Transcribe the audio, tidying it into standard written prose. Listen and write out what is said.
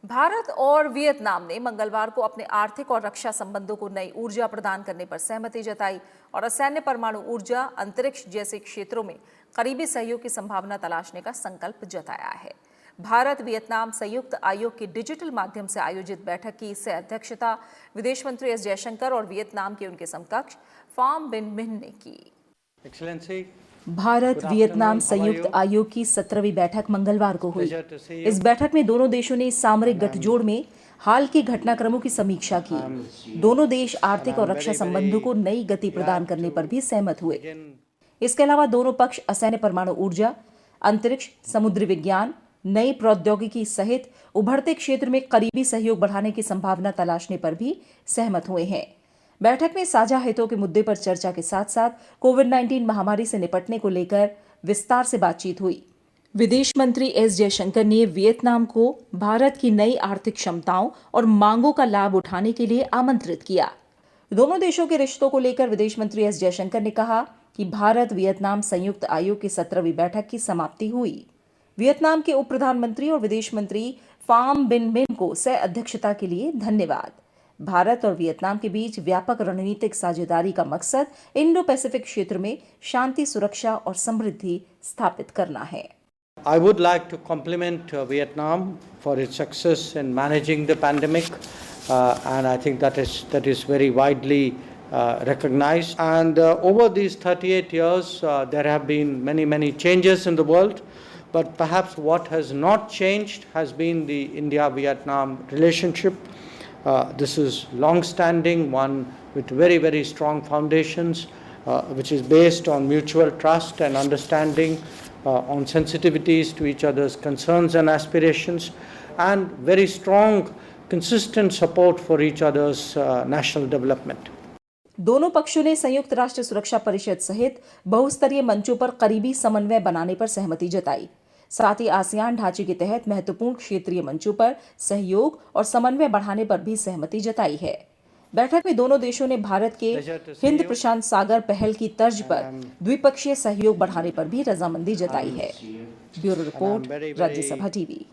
भारत और वियतनाम ने मंगलवार को अपने आर्थिक और रक्षा संबंधों को नई ऊर्जा प्रदान करने पर सहमति जताई और असैन्य परमाणु ऊर्जा, अंतरिक्ष जैसे क्षेत्रों में करीबी सहयोग की संभावना तलाशने का संकल्प जताया है। भारत वियतनाम संयुक्त आयोग की डिजिटल माध्यम से आयोजित बैठक की सह अध्यक्षता विदेश मंत्री एस जयशंकर और वियतनाम के उनके समकक्ष फाम बिन मिन्ह ने की। भारत वियतनाम संयुक्त आयोग की 17वीं बैठक मंगलवार को हुई। इस बैठक में दोनों देशों ने सामरिक गठजोड़ में हाल के घटनाक्रमों की समीक्षा की। दोनों देश आर्थिक और रक्षा संबंधों को नई गति प्रदान करने पर भी सहमत हुए। इसके अलावा दोनों पक्ष असैन्य परमाणु ऊर्जा, अंतरिक्ष, समुद्री विज्ञान, नई प्रौद्योगिकी सहित उभरते क्षेत्र में करीबी सहयोग बढ़ाने की संभावना तलाशने पर भी सहमत हुए हैं। बैठक में साझा हितों के मुद्दे पर चर्चा के साथ साथ कोविड-19 महामारी से निपटने को लेकर विस्तार से बातचीत हुई। विदेश मंत्री एस जयशंकर ने वियतनाम को भारत की नई आर्थिक क्षमताओं और मांगों का लाभ उठाने के लिए आमंत्रित किया। दोनों देशों के रिश्तों को लेकर विदेश मंत्री एस जयशंकर ने कहा कि भारत वियतनाम संयुक्त आयोग की 17वीं बैठक की समाप्ति हुई। वियतनाम के उप प्रधानमंत्री और विदेश मंत्री फाम बिन मिन्ह को सह अध्यक्षता के लिए धन्यवाद। भारत और वियतनाम के बीच व्यापक रणनीतिक साझेदारी का मकसद इंडो पैसिफिक क्षेत्र में शांति, सुरक्षा और समृद्धि स्थापित करना है। I would like to compliment Vietnam for its success in managing the pandemic, and I think that is very widely recognized. And over these 38 years, there have been many changes in the world, but perhaps what has not changed has been the India-Vietnam relationship. This is long-standing, one with very strong foundations, which is based on mutual trust and understanding, on sensitivities to each other's concerns and aspirations, and very strong, consistent support for each other's national development. दोनों पक्षों ने संयुक्त राष्ट्र सुरक्षा परिषद सहित बहुस्तरीय मंचों पर करीबी समन्वय बनाने पर सहमति जताई। साथ ही आसियान ढांचे के तहत महत्वपूर्ण क्षेत्रीय मंचों पर सहयोग और समन्वय बढ़ाने पर भी सहमति जताई है। बैठक में दोनों देशों ने भारत के हिंद प्रशांत सागर पहल की तर्ज पर द्विपक्षीय सहयोग बढ़ाने पर भी रजामंदी जताई है। Bureau report, Rajya Sabha TV.